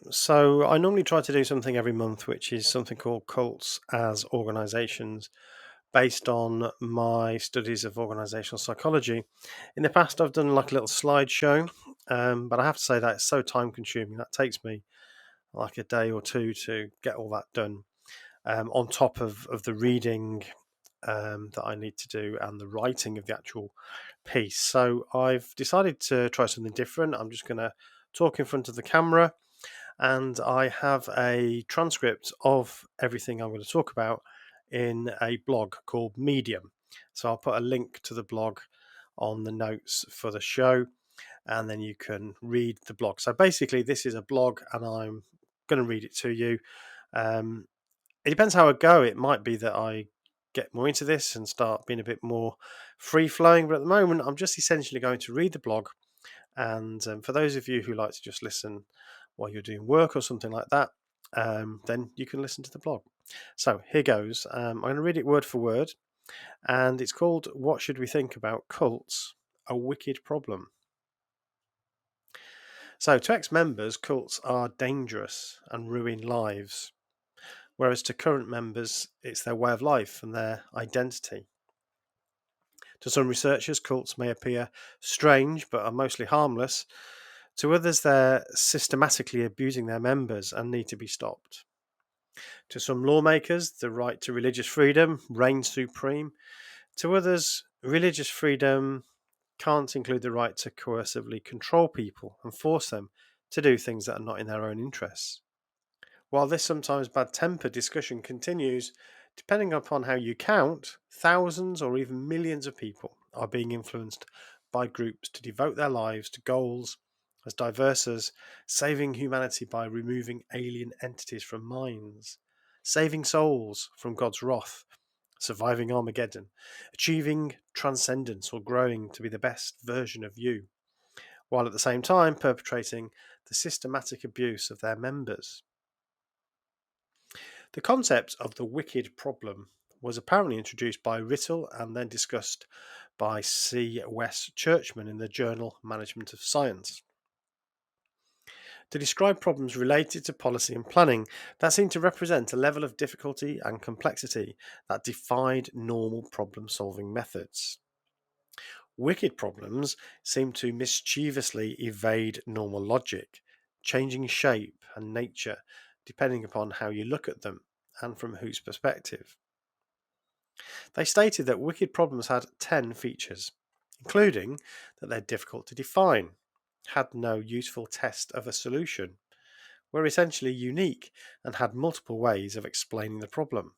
So I normally try to do something every month, which is something called cults as organizations, based on my studies of organizational psychology. In the past, I've done like a little slideshow, but I have to say that it's so time consuming. That takes me like a day or two to get all that done, on top of the reading that I need to do and the writing of the actual piece. So I've decided to try something different. I'm just going to talk in front of the camera, and I have a transcript of everything I'm going to talk about in a blog called Medium. So I'll put a link to the blog on the notes for the show, and then you can read the blog. So basically, this is a blog, and I'm going to read it to you. Um, it depends how I go. It might be that I get more into this and start being a bit more free flowing, but at the moment, I'm just essentially going to read the blog. And for those of you who like to just listen while you're doing work or something like that, then you can listen to the blog. So here goes. I'm going to read it word for word, and it's called What Should We Think About Cults? A Wicked Problem. So, to ex members, cults are dangerous and ruin lives, whereas to current members, it's their way of life and their identity. To some researchers, cults may appear strange but are mostly harmless. To others, they're systematically abusing their members and need to be stopped. To some lawmakers, the right to religious freedom reigns supreme. To others, religious freedom can't include the right to coercively control people and force them to do things that are not in their own interests. While this sometimes bad-tempered discussion continues, depending upon how you count, thousands or even millions of people are being influenced by groups to devote their lives to goals as diverse as saving humanity by removing alien entities from minds, saving souls from God's wrath, surviving Armageddon, achieving transcendence or growing to be the best version of you, while at the same time perpetrating the systematic abuse of their members. The concept of the wicked problem was apparently introduced by Rittel and then discussed by C. West Churchman in the journal Management of Science, to describe problems related to policy and planning that seemed to represent a level of difficulty and complexity that defied normal problem-solving methods. Wicked problems seem to mischievously evade normal logic, changing shape and nature depending upon how you look at them and from whose perspective. They stated that wicked problems had 10 features, including that they're difficult to define, had no useful test of a solution, were essentially unique, and had multiple ways of explaining the problem.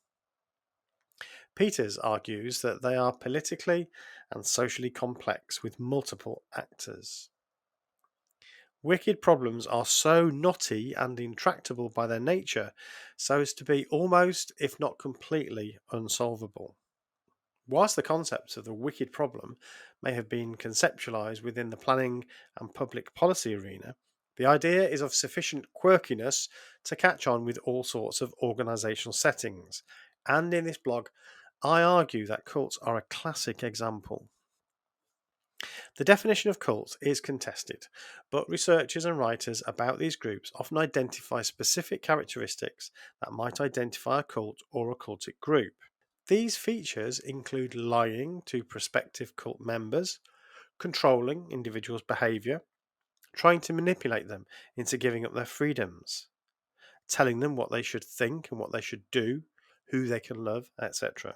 Peters argues that they are politically and socially complex with multiple actors. Wicked problems are so knotty and intractable by their nature so as to be almost, if not completely, unsolvable. Whilst the concept of the wicked problem may have been conceptualized within the planning and public policy arena, the idea is of sufficient quirkiness to catch on with all sorts of organizational settings. And in this blog, I argue that cults are a classic example. The definition of cult is contested, but researchers and writers about these groups often identify specific characteristics that might identify a cult or a cultic group. These features include lying to prospective cult members, controlling individuals' behaviour, trying to manipulate them into giving up their freedoms, telling them what they should think and what they should do, who they can love, etc.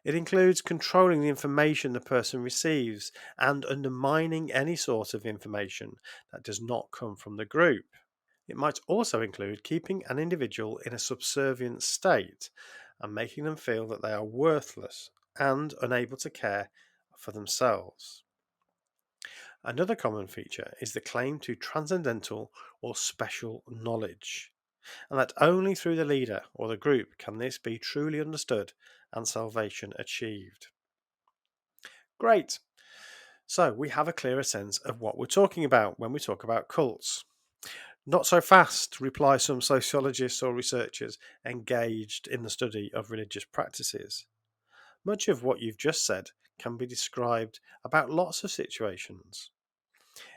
It includes controlling the information the person receives and undermining any sort of information that does not come from the group. It might also include keeping an individual in a subservient state and making them feel that they are worthless and unable to care for themselves. Another common feature is the claim to transcendental or special knowledge, and that only through the leader or the group can this be truly understood and salvation achieved. Great! So we have a clearer sense of what we're talking about when we talk about cults. Not so fast, reply some sociologists or researchers engaged in the study of religious practices. Much of what you've just said can be described about lots of situations.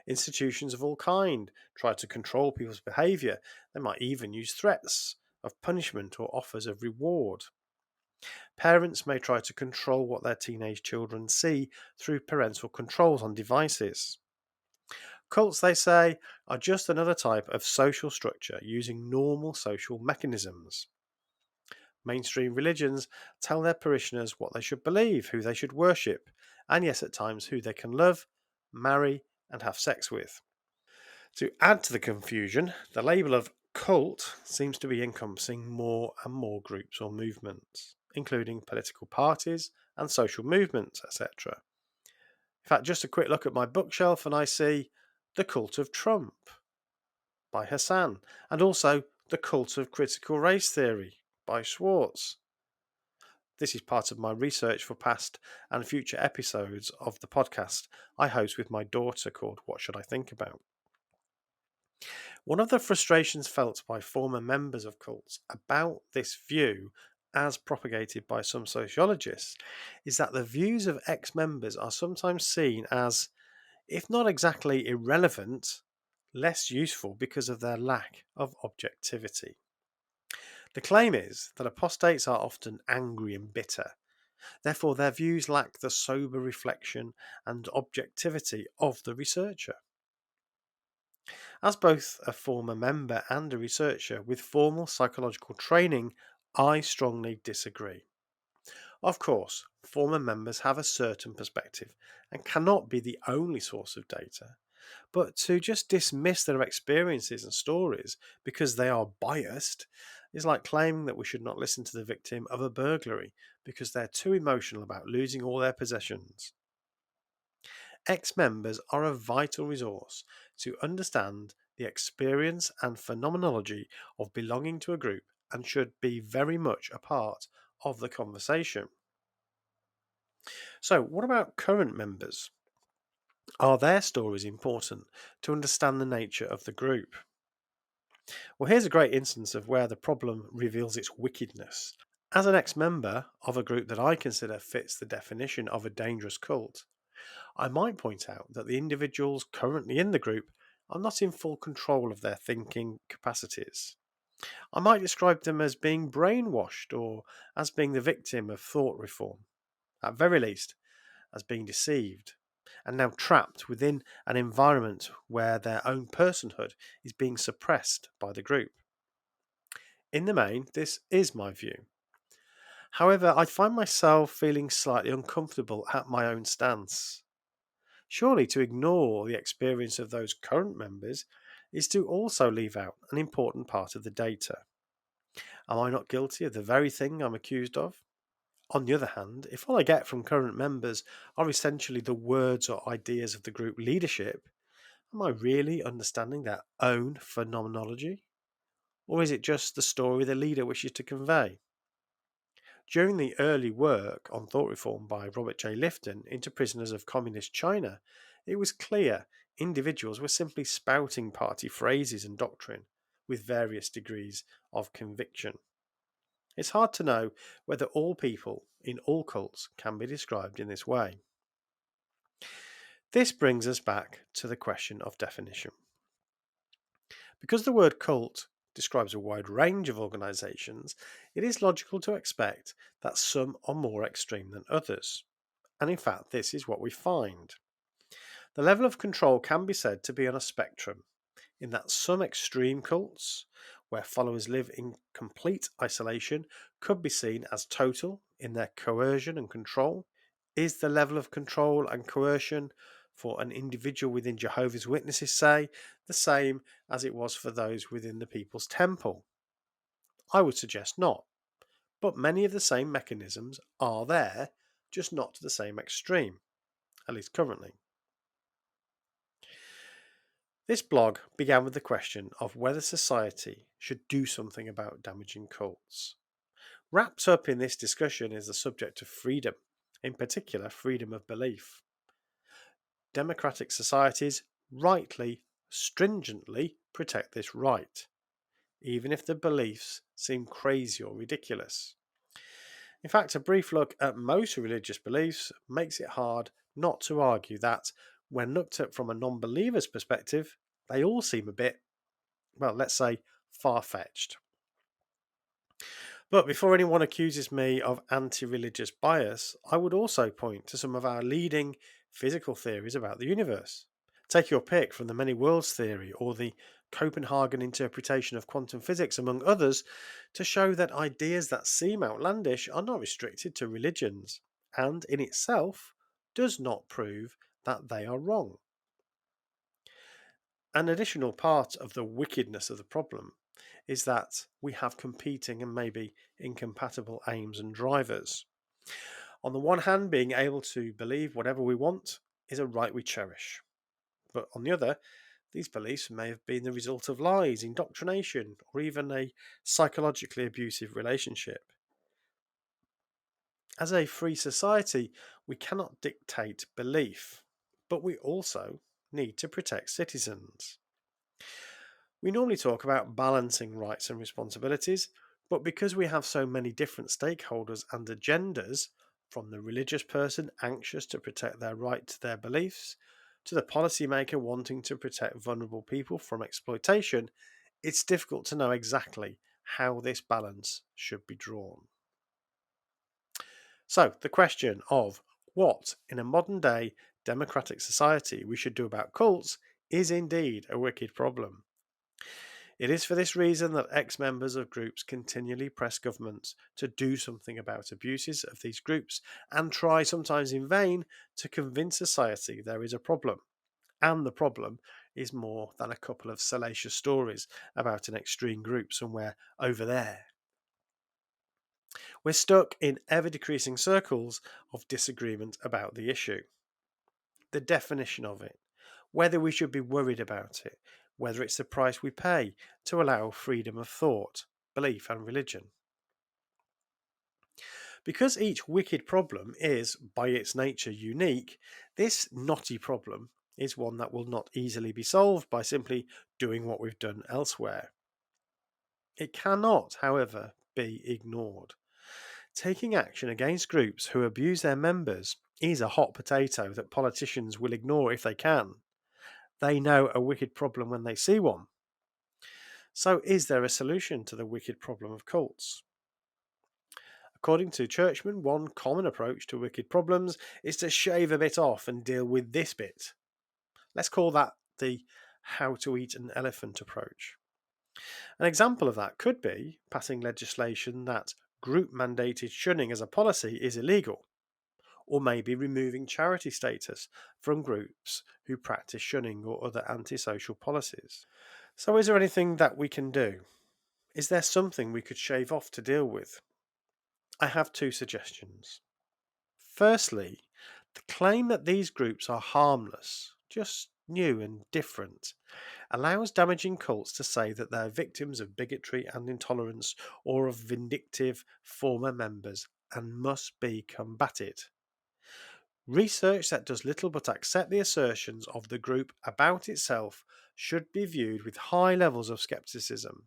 Institutions of all kind try to control people's behaviour. They might even use threats of punishment or offers of reward. Parents may try to control what their teenage children see through parental controls on devices. Cults, they say, are just another type of social structure using normal social mechanisms. Mainstream religions tell their parishioners what they should believe, who they should worship, and yes, at times, who they can love, marry, and have sex with. To add to the confusion, the label of cult seems to be encompassing more and more groups or movements, including political parties and social movements, etc. In fact, just a quick look at my bookshelf and I see The Cult of Trump by Hassan, and also The Cult of Critical Race Theory by Swartz. This is part of my research for past and future episodes of the podcast I host with my daughter called What Should I Think About? One of the frustrations felt by former members of cults about this view, as propagated by some sociologists, is that the views of ex-members are sometimes seen as, if not exactly irrelevant, less useful because of their lack of objectivity. The claim is that apostates are often angry and bitter. Therefore, their views lack the sober reflection and objectivity of the researcher. As both a former member and a researcher with formal psychological training, I strongly disagree. Of course, former members have a certain perspective and cannot be the only source of data, but to just dismiss their experiences and stories because they are biased is like claiming that we should not listen to the victim of a burglary because they're too emotional about losing all their possessions. Ex-members are a vital resource to understand the experience and phenomenology of belonging to a group and should be very much a part of the conversation. So, what about current members? Are their stories important to understand the nature of the group? Well, here's a great instance of where the problem reveals its wickedness. As an ex-member of a group that I consider fits the definition of a dangerous cult, I might point out that the individuals currently in the group are not in full control of their thinking capacities. I might describe them as being brainwashed or as being the victim of thought reform, at very least, as being deceived, and now trapped within an environment where their own personhood is being suppressed by the group. In the main, this is my view. However, I find myself feeling slightly uncomfortable at my own stance. Surely to ignore the experience of those current members is to also leave out an important part of the data. Am I not guilty of the very thing I'm accused of? On the other hand, if all I get from current members are essentially the words or ideas of the group leadership, am I really understanding their own phenomenology? Or is it just the story the leader wishes to convey? During the early work on thought reform by Robert J. Lifton into Prisoners of Communist China, it was clear individuals were simply spouting party phrases and doctrine with various degrees of conviction. It's hard to know whether all people in all cults can be described in this way. This brings us back to the question of definition. Because the word cult describes a wide range of organisations, it is logical to expect that some are more extreme than others. And in fact, this is what we find. The level of control can be said to be on a spectrum, in that some extreme cults, where followers live in complete isolation, could be seen as total in their coercion and control. Is the level of control and coercion for an individual within Jehovah's Witnesses, say, the same as it was for those within the People's Temple? I would suggest not, but many of the same mechanisms are there, just not to the same extreme, at least currently. This blog began with the question of whether society should do something about damaging cults. Wrapped up in this discussion is the subject of freedom, in particular freedom of belief. Democratic societies rightly, stringently protect this right, even if the beliefs seem crazy or ridiculous. In fact, a brief look at most religious beliefs makes it hard not to argue that When looked at from a non-believer's perspective, they all seem a bit, well, let's say, far-fetched. But before anyone accuses me of anti-religious bias, I would also point to some of our leading physical theories about the universe. Take your pick from the many worlds theory or the Copenhagen interpretation of quantum physics, among others, to show that ideas that seem outlandish are not restricted to religions, and in itself does not prove that they are wrong. An additional part of the wickedness of the problem is that we have competing and maybe incompatible aims and drivers. On the one hand, being able to believe whatever we want is a right we cherish. But on the other, these beliefs may have been the result of lies, indoctrination, or even a psychologically abusive relationship. As a free society, we cannot dictate belief, but we also need to protect citizens. We normally talk about balancing rights and responsibilities, but because we have so many different stakeholders and agendas, from the religious person anxious to protect their right to their beliefs, to the policymaker wanting to protect vulnerable people from exploitation, it's difficult to know exactly how this balance should be drawn. So, the question of what, in a modern day democratic society, we should do about cults is indeed a wicked problem. It is for this reason that ex-members of groups continually press governments to do something about abuses of these groups and try, sometimes in vain, to convince society there is a problem. And the problem is more than a couple of salacious stories about an extreme group somewhere over there. We're stuck in ever-decreasing circles of disagreement about the issue. The definition of it, whether we should be worried about it, whether it's the price we pay to allow freedom of thought, belief, and religion. Because each wicked problem is, by its nature, unique, this knotty problem is one that will not easily be solved by simply doing what we've done elsewhere. It cannot, however, be ignored. Taking action against groups who abuse their members is a hot potato that politicians will ignore if they can. They know a wicked problem when they see one. So, is there a solution to the wicked problem of cults? According to Churchman, one common approach to wicked problems is to shave a bit off and deal with this bit. Let's call that the how to eat an elephant approach. An example of that could be passing legislation that group mandated shunning as a policy is illegal, or maybe removing charity status from groups who practice shunning or other antisocial policies. So, is there anything that we can do? Is there something we could shave off to deal with? I have two suggestions. Firstly, the claim that these groups are harmless, just new and different, allows damaging cults to say that they're victims of bigotry and intolerance or of vindictive former members and must be combated. Research that does little but accept the assertions of the group about itself should be viewed with high levels of skepticism.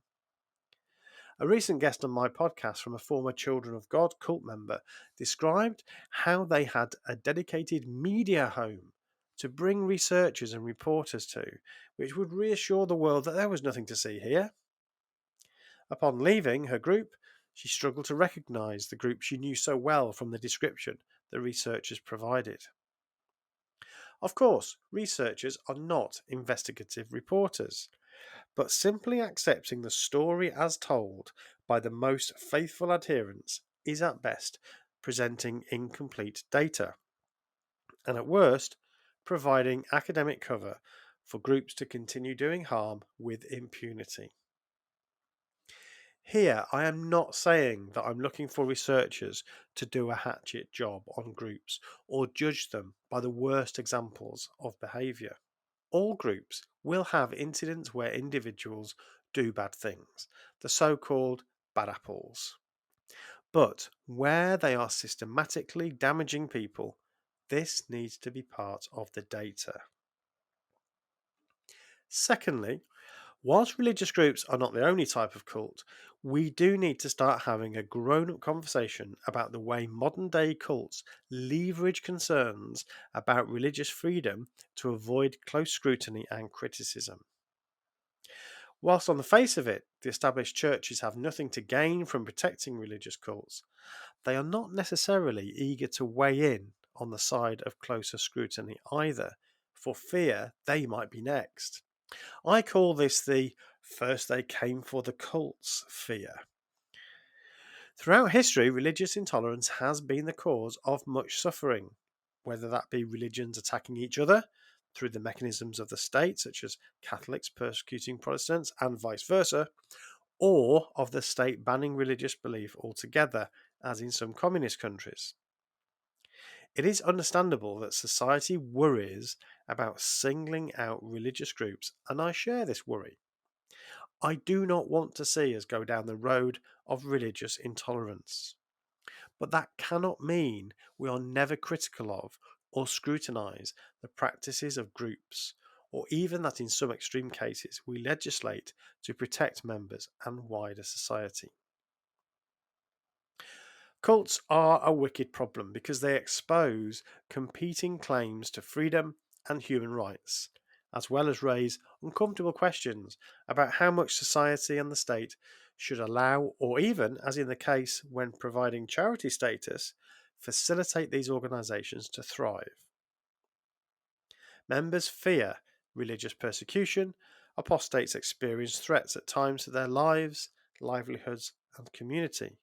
A recent guest on my podcast from a former Children of God cult member described how they had a dedicated media home to bring researchers and reporters to, which would reassure the world that there was nothing to see here. Upon leaving her group, she struggled to recognise the group she knew so well from the description the researchers provided. Of course, researchers are not investigative reporters, but simply accepting the story as told by the most faithful adherents is at best presenting incomplete data, and at worst, providing academic cover for groups to continue doing harm with impunity. Here, I am not saying that I'm looking for researchers to do a hatchet job on groups or judge them by the worst examples of behaviour. All groups will have incidents where individuals do bad things, the so-called bad apples. But where they are systematically damaging people, this needs to be part of the data. Secondly, Whilst religious groups are not the only type of cult, we do need to start having a grown up conversation about the way modern day cults leverage concerns about religious freedom to avoid close scrutiny and criticism. Whilst on the face of it, the established churches have nothing to gain from protecting religious cults, they are not necessarily eager to weigh in on the side of closer scrutiny either, for fear they might be next. I call this the first they came for the cults fear. Throughout history, religious intolerance has been the cause of much suffering, whether that be religions attacking each other through the mechanisms of the state, such as Catholics persecuting Protestants and vice versa, or of the state banning religious belief altogether, as in some communist countries. It is understandable that society worries about singling out religious groups, and I share this worry. I do not want to see us go down the road of religious intolerance. But that cannot mean we are never critical of or scrutinise the practices of groups, or even that in some extreme cases we legislate to protect members and wider society. Cults are a wicked problem because they expose competing claims to freedom and human rights, as well as raise uncomfortable questions about how much society and the state should allow, or even, as in the case when providing charity status, facilitate these organisations to thrive. Members fear religious persecution, apostates experience threats at times to their lives, livelihoods, and community.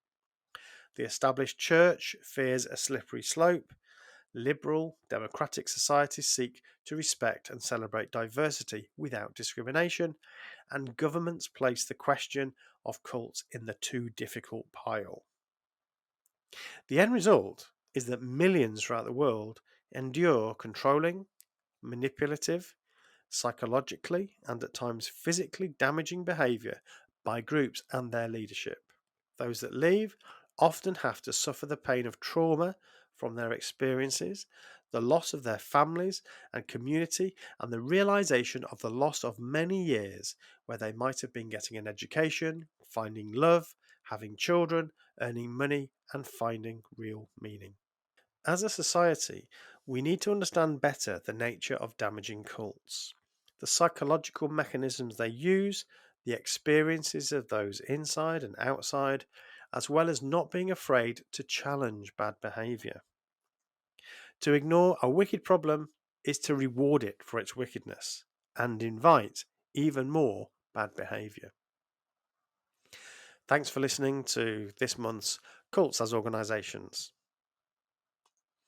The established church fears a slippery slope. Liberal, democratic societies seek to respect and celebrate diversity without discrimination, and governments place the question of cults in the too difficult pile. The end result is that millions throughout the world endure controlling, manipulative, psychologically, and at times physically damaging behaviour by groups and their leadership. Those that leave often have to suffer the pain of trauma from their experiences, the loss of their families and community, and the realization of the loss of many years where they might have been getting an education, finding love, having children, earning money, and finding real meaning. As a society, we need to understand better the nature of damaging cults, the psychological mechanisms they use, the experiences of those inside and outside, as well as not being afraid to challenge bad behaviour. To ignore a wicked problem is to reward it for its wickedness and invite even more bad behaviour. Thanks for listening to this month's Cults as Organisations.